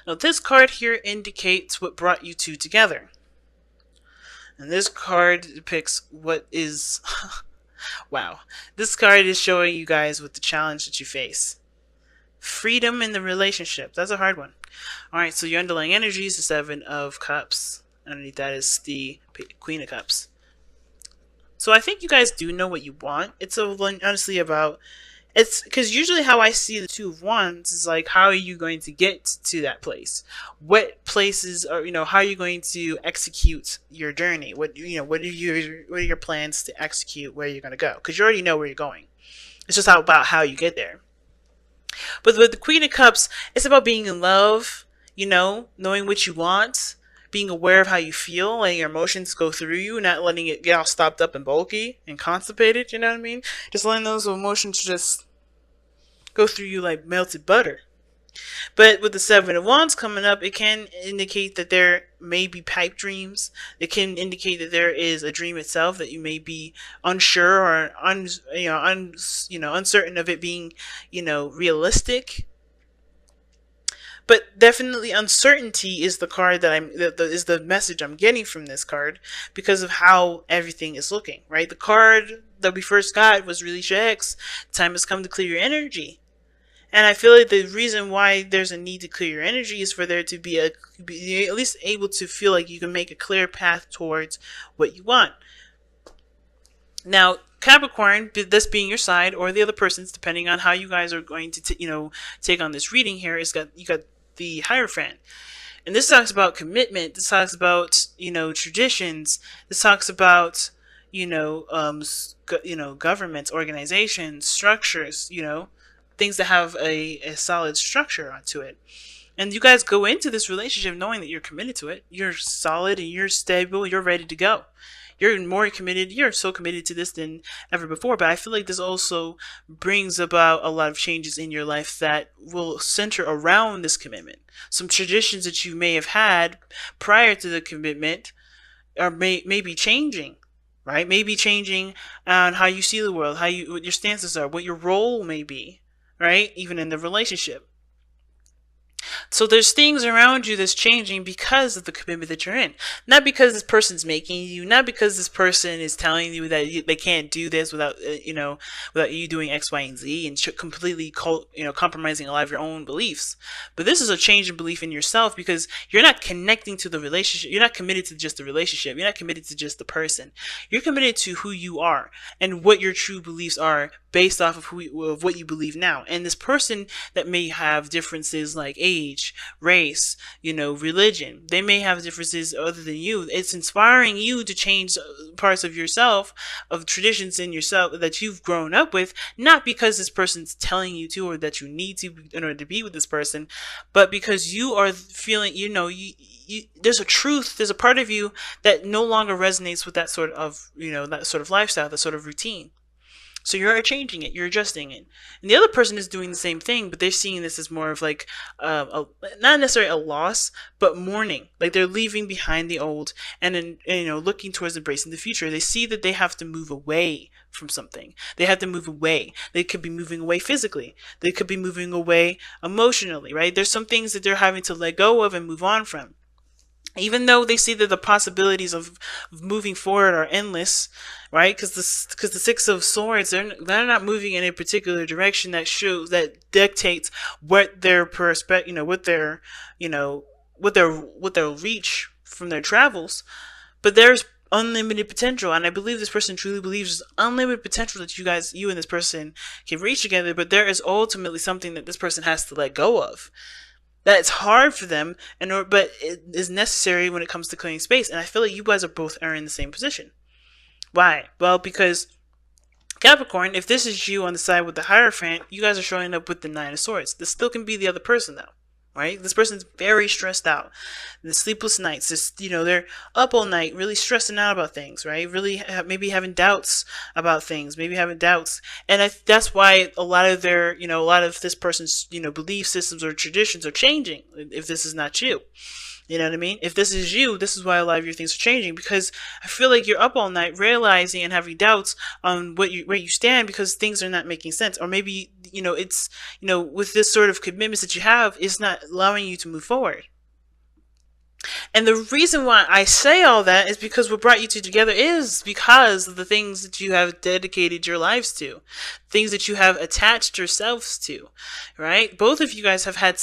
Now, this card here indicates what brought you two together. And this card depicts what is... wow. This card is showing you guys what the challenge that you face. Freedom in the relationship. That's a hard one. Alright, so your underlying energy is the Seven of Cups. Underneath that is the Queen of Cups. So I think you guys do know what you want. It's honestly about... It's because usually how I see the Two of Wands is like, how are you going to get to that place? What places are, how are you going to execute your journey? What are your plans to execute where you're going to go? Because you already know where you're going. It's just about how you get there. But with the Queen of Cups, it's about being in love, knowing what you want, being aware of how you feel, letting your emotions go through you, not letting it get all stopped up and bulky and constipated, you know what I mean? Just letting those emotions just go through you like melted butter. But with the Seven of Wands coming up, it can indicate that there may be pipe dreams. It can indicate that there is a dream itself that you may be unsure or uncertain of it being, realistic. But definitely uncertainty is the card that is the message I'm getting from this card because of how everything is looking, right? The card that we first got was Release Your Ex. Time has come to clear your energy. And I feel like the reason why there's a need to clear your energy is for there to be at least able to feel like you can make a clear path towards what you want. Now, Capricorn, this being your side or the other person's, depending on how you guys are going to take on this reading here, you got the Hierophant. And this talks about commitment. This talks about, traditions. This talks about, governments, organizations, structures, things that have a solid structure onto it. And you guys go into this relationship knowing that you're committed to it. You're solid and you're stable. You're ready to go. You're more committed. You're so committed to this than ever before. But I feel like this also brings about a lot of changes in your life that will center around this commitment. Some traditions that you may have had prior to the commitment may be changing, right? Maybe changing on how you see the world, what your stances are, what your role may be, right? Even in the relationship. So there's things around you that's changing because of the commitment that you're in. Not because this person's making you, not because this person is telling you that they can't do this without, without you doing X, Y, and Z and completely, compromising a lot of your own beliefs. But this is a change in belief in yourself because you're not connecting to the relationship. You're not committed to just the relationship. You're not committed to just the person. You're committed to who you are and what your true beliefs are based off of what you believe now. And this person that may have differences like age, race, religion, they may have differences other than you. It's inspiring you to change parts of yourself, of traditions in yourself that you've grown up with, not because this person's telling you to or that you need to in order to be with this person, but because you are feeling, there's a truth, there's a part of you that no longer resonates with that sort of, that sort of lifestyle, that sort of routine. So you're changing it, you're adjusting it. And the other person is doing the same thing, but they're seeing this as more of like, not necessarily a loss, but mourning. Like they're leaving behind the old and then, looking towards embracing the future. They see that they have to move away from something. They have to move away. They could be moving away physically. They could be moving away emotionally, right? There's some things that they're having to let go of and move on from. Even though they see that the possibilities of moving forward are endless, right? Because the Six of Swords, they're not moving in a particular direction that dictates what their what their reach from their travels. But there's unlimited potential, and I believe this person truly believes there's unlimited potential that you and this person can reach together. But there is ultimately something that this person has to let go of. That it's hard for them, but it is necessary when it comes to clearing space. And I feel like you guys are in the same position. Why? Well, because Capricorn, if this is you on the side with the Hierophant, you guys are showing up with the Nine of Swords. This still can be the other person, though. Right? This person's very stressed out. The sleepless nights, they're up all night, really stressing out about things, right? Really, maybe having doubts about things, and that's why a lot of a lot of this person's, belief systems or traditions are changing. If this is not you. You know what I mean? If this is you, this is why a lot of your things are changing, because I feel like you're up all night realizing and having doubts on where you stand because things are not making sense. Or maybe it's, with this sort of commitments that you have, it's not allowing you to move forward. And the reason why I say all that is because what brought you two together is because of the things that you have dedicated your lives to, things that you have attached yourselves to, right? Both of you guys have had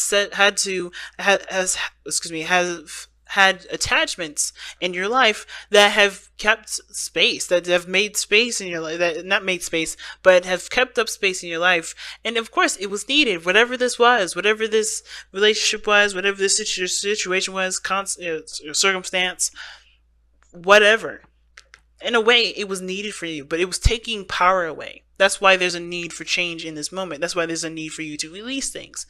attachments in your life that have kept space, that have made space in your life, that not made space, but have kept up space in your life. And of course, it was needed. Whatever this was, whatever this relationship was, whatever this situation was, circumstance, whatever. In a way, it was needed for you, but it was taking power away. That's why there's a need for change in this moment. That's why there's a need for you to release things.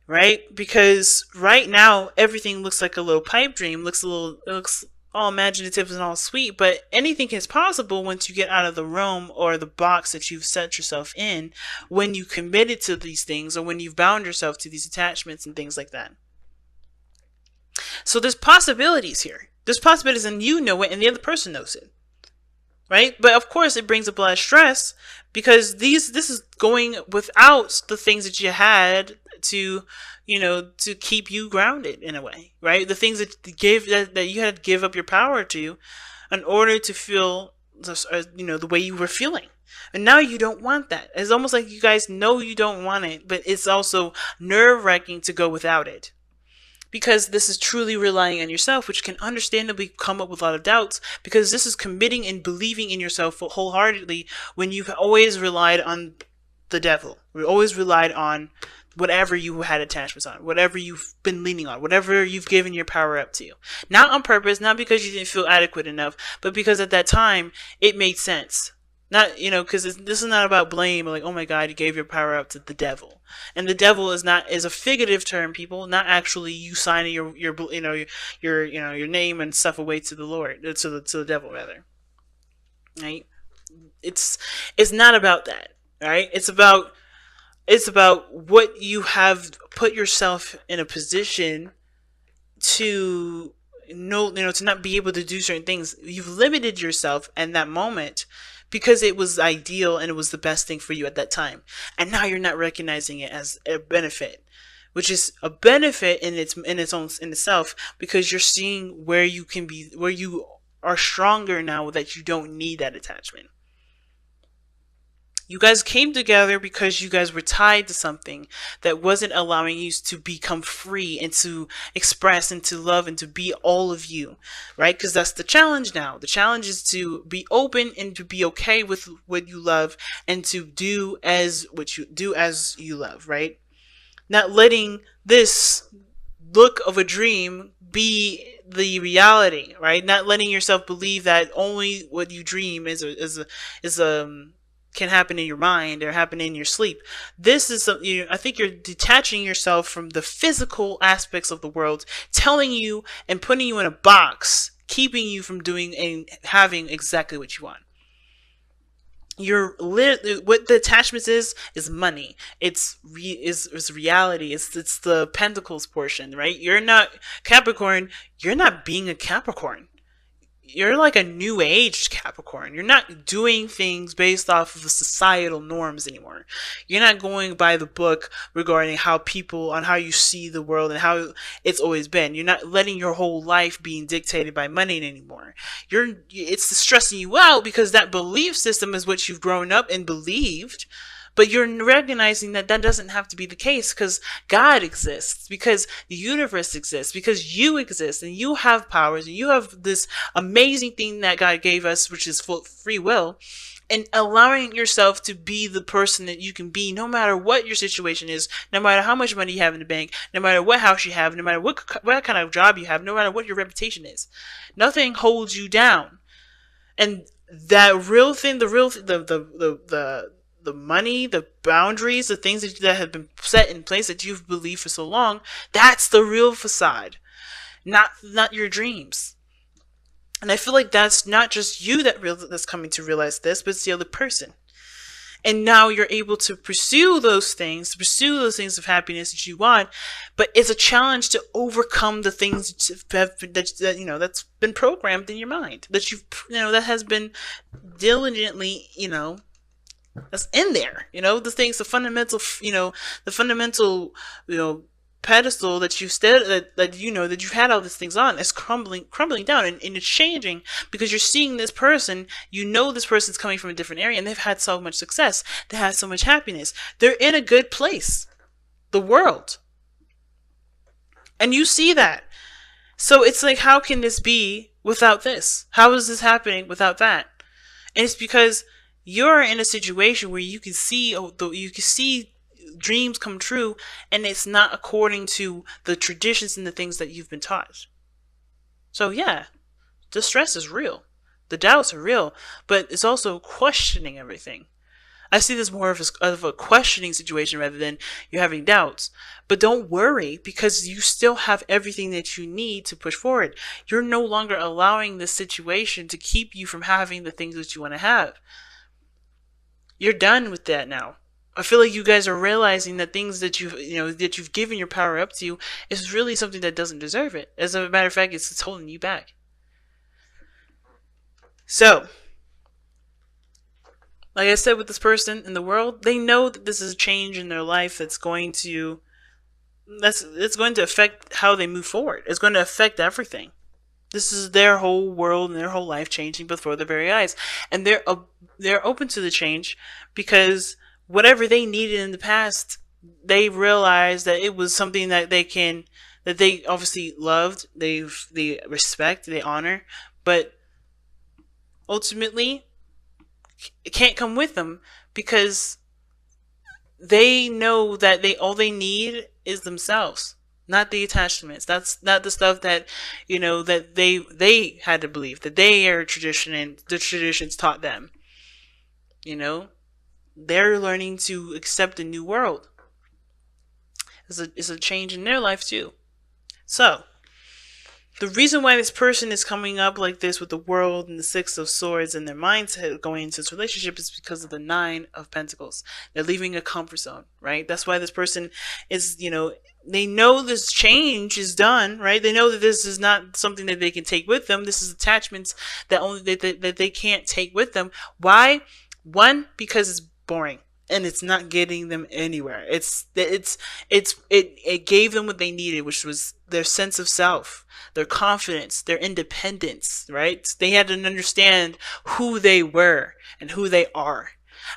Right? Because right now everything looks like a little pipe dream, it looks all imaginative and all sweet, but anything is possible once you get out of the realm or the box that you've set yourself in when you committed to these things, or when you've bound yourself to these attachments and things like that. So there's possibilities here. There's possibilities, and you know it and the other person knows it. Right? But of course it brings up a lot of stress, because this is going without the things that you had to keep you grounded in a way, right? The things that you had to give up your power to in order to feel the way you were feeling. And now you don't want that. It's almost like you guys know you don't want it, but it's also nerve-wracking to go without it. Because this is truly relying on yourself, which can understandably come up with a lot of doubts, because this is committing and believing in yourself wholeheartedly when you've always relied on the devil. We always relied on whatever you had attachments on, whatever you've been leaning on, whatever you've given your power up to. Not on purpose, not because you didn't feel adequate enough, but because at that time it made sense. Not, because this is not about blame, like, oh my God, you gave your power up to the devil. And the devil is a figurative term, people, not actually you signing your name and stuff away to the Lord, to the devil rather. Right? It's not about that, right? It's about what you have put yourself in a position to to not be able to do certain things. You've limited yourself in that moment because it was ideal and it was the best thing for you at that time. And now you're not recognizing it as a benefit, which is a benefit in itself, because you're seeing where you are stronger now, that you don't need that attachment. You guys came together because you guys were tied to something that wasn't allowing you to become free and to express and to love and to be all of you, right? Because that's the challenge now. The challenge is to be open and to be okay with what you love, and to do as you love, right? Not letting this look of a dream be the reality, right? Not letting yourself believe that only what you dream can happen in your mind or happen in your sleep. This is I think you're detaching yourself from the physical aspects of the world, telling you and putting you in a box, keeping you from doing and having exactly what you want. What the attachments is money. It's reality. It's the pentacles portion, right? You're not Capricorn. You're not being a Capricorn. You're like a new age Capricorn. You're not doing things based off of the societal norms anymore. You're not going by the book regarding how you see the world and how it's always been. You're not letting your whole life being dictated by money anymore. It's stressing you out because that belief system is what you've grown up and believed. But you're recognizing that doesn't have to be the case, because God exists, because the universe exists, because you exist, and you have powers, and you have this amazing thing that God gave us, which is free will, and allowing yourself to be the person that you can be, no matter what your situation is, no matter how much money you have in the bank, no matter what house you have, no matter what kind of job you have, no matter what your reputation is. Nothing holds you down. And that real thing, the money, the boundaries, the things that have been set in place that you've believed for so long, that's the real facade, not your dreams. And I feel like that's not just you that's coming to realize this, but it's the other person. And now you're able to pursue those things of happiness that you want, but it's a challenge to overcome the things that's been programmed in your mind, that that has been diligently, That's in there. The things, the fundamental, the fundamental, you know, pedestal that you've that you've had all these things on is crumbling down, and it's changing because you're seeing this person. This person's coming from a different area, and they've had so much success. They have so much happiness. They're in a good place. The world. And you see that. So it's like, how can this be without this? How is this happening without that? And it's because you're in a situation where you can see dreams come true, and it's not according to the traditions and the things that you've been taught. So yeah, the stress is real. The doubts are real, but it's also questioning everything. I see this more of a questioning situation rather than you having doubts. But don't worry, because you still have everything that you need to push forward. You're no longer allowing this situation to keep you from having the things that you want to have. You're done with that now. I feel like you guys are realizing that things that you've given your power up to is really something that doesn't deserve it. As a matter of fact, it's holding you back. So, like I said, with this person in the world, they know that this is a change in their life it's going to affect how they move forward. It's going to affect everything. This is their whole world and their whole life changing before their very eyes, and they're open to the change because whatever they needed in the past, they realized that it was something that they obviously loved, they respect, they honor, but ultimately it can't come with them because they know that all they need is themselves, not the attachments. That's not the stuff that that they had to believe, that they are tradition and the traditions taught them. They're learning to accept a new world. It's a change in their life too. So the reason why this person is coming up like this with the world and the Six of Swords and their mindset going into this relationship is because of the Nine of Pentacles. They're leaving a comfort zone, right? That's why this person is, they know this change is done, right? They know that this is not something that they can take with them. This is attachments that they can't take with them. Why? One, because it's boring. And it's not getting them anywhere. It gave them what they needed, which was their sense of self, their confidence, their independence, right? They had to understand who they were and who they are.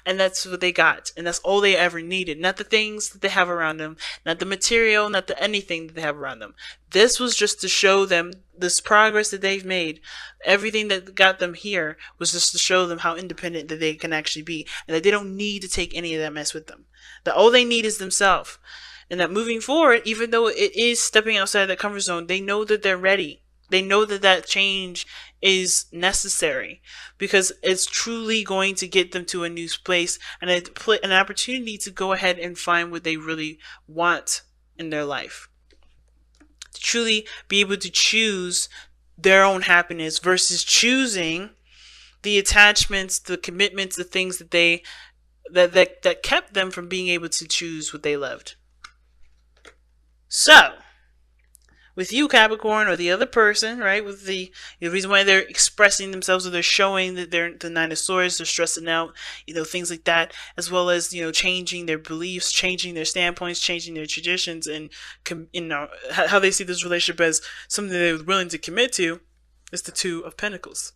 And that's what they got. And that's all they ever needed. Not the things that they have around them, not the material, not the anything that they have around them. This was just to show them this progress that they've made. Everything that got them here was just to show them how independent that they can actually be. And that they don't need to take any of that mess with them. That all they need is themselves. And that moving forward, even though it is stepping outside that comfort zone, they know that they're ready. They know that change is necessary because it's truly going to get them to a new place and an opportunity to go ahead and find what they really want in their life. To truly be able to choose their own happiness versus choosing the attachments, the commitments, the things that kept them from being able to choose what they loved. So, with you, Capricorn, or the other person, right? With the reason why they're expressing themselves, or they're showing that they're the Nine of Swords, they're stressing out, things like that, as well as changing their beliefs, changing their standpoints, changing their traditions, and how they see this relationship as something they're willing to commit to, is the Two of Pentacles.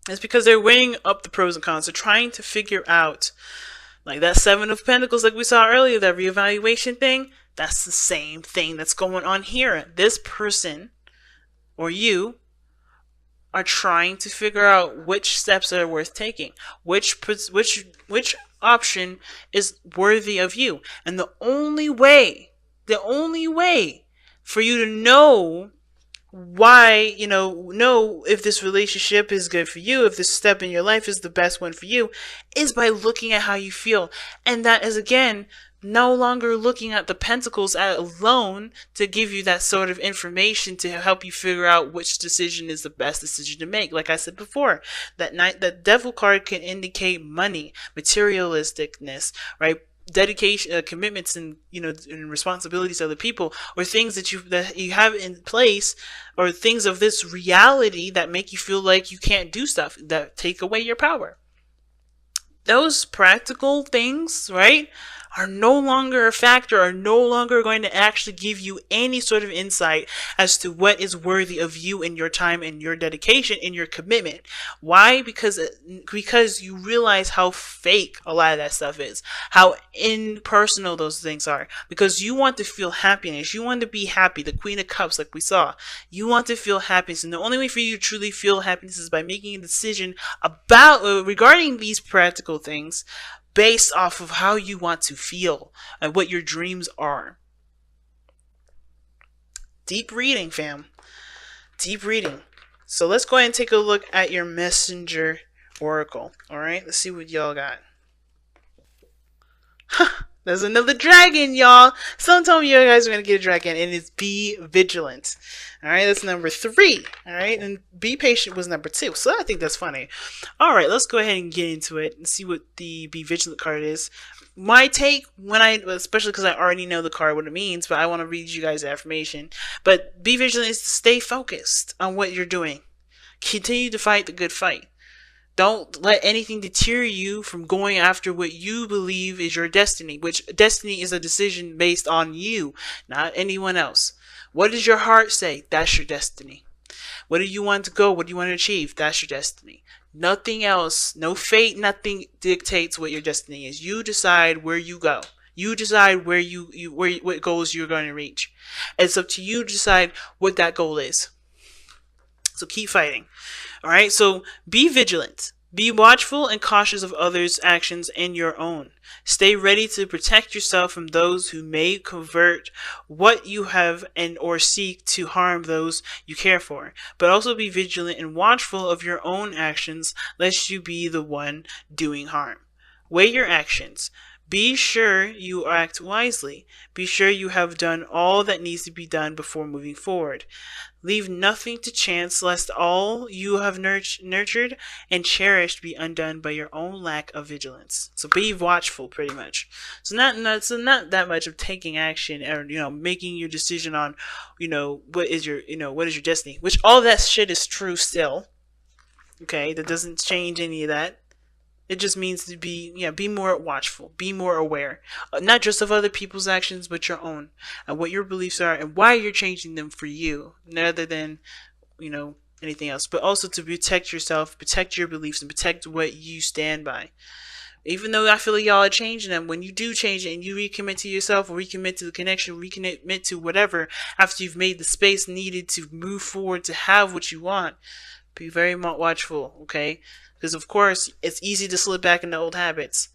It's because they're weighing up the pros and cons. They're trying to figure out, like that Seven of Pentacles, like we saw earlier, that reevaluation thing. That's the same thing that's going on here. This person, or you, are trying to figure out which steps are worth taking, which option is worthy of you. And the only way for you to know why, know if this relationship is good for you, if this step in your life is the best one for you, is by looking at how you feel. And that is, again, no longer looking at the pentacles alone to give you that sort of information to help you figure out which decision is the best decision to make. Like I said before, that devil card can indicate money, materialisticness, right? Dedication, commitments, and and responsibilities to other people, or things that you have in place, or things of this reality that make you feel like you can't do stuff, that take away your power. those practical things, right, are no longer a factor, are no longer going to actually give you any sort of insight as to what is worthy of you and your time and your dedication and your commitment. Why? Because you realize how fake a lot of that stuff is, how impersonal those things are. Because you want to feel happiness, you want to be happy, the Queen of Cups, like we saw. You want to feel happiness, and the only way for you to truly feel happiness is by making a decision about regarding these practical things based off of how you want to feel and what your dreams are. Deep reading, fam. Deep reading. So let's go ahead and take a look at your messenger oracle. Alright, let's see what y'all got. There's another dragon, y'all. Someone told me you guys are going to get a dragon, and it's be vigilant. Alright, that's number 3. Alright, and be patient was number 2. So I think that's funny. Alright, let's go ahead and get into it and see what the be vigilant card is. My take, especially because I already know the card, what it means, but I want to read you guys the affirmation. But be vigilant is to stay focused on what you're doing. Continue to fight the good fight. Don't let anything deter you from going after what you believe is your destiny, which destiny is a decision based on you, not anyone else. What does your heart say? That's your destiny. What do you want to go? What do you want to achieve? That's your destiny. Nothing else, no fate, nothing dictates what your destiny is. You decide where you go. You decide what goals you're going to reach. It's up to you to decide what that goal is. So keep fighting. Alright, so be vigilant. Be watchful and cautious of others' actions and your own. Stay ready to protect yourself from those who may convert what you have and or seek to harm those you care for. But also be vigilant and watchful of your own actions, lest you be the one doing harm. Weigh your actions. Be sure you act wisely. Be sure you have done all that needs to be done before moving forward. Leave nothing to chance, lest all you have nurtured and cherished be undone by your own lack of vigilance. So be watchful, pretty much. So not that much of taking action or making your decision on what is your destiny. Which all that shit is true still. Okay, that doesn't change any of that. It just means to be more watchful, be more aware, not just of other people's actions, but your own, and what your beliefs are, and why you're changing them for you, rather than, anything else. But also to protect yourself, protect your beliefs, and protect what you stand by. Even though I feel like y'all are changing them, when you do change it and you recommit to yourself, or recommit to the connection, recommit to whatever, after you've made the space needed to move forward to have what you want, be very watchful, okay? Because, of course, it's easy to slip back into old habits.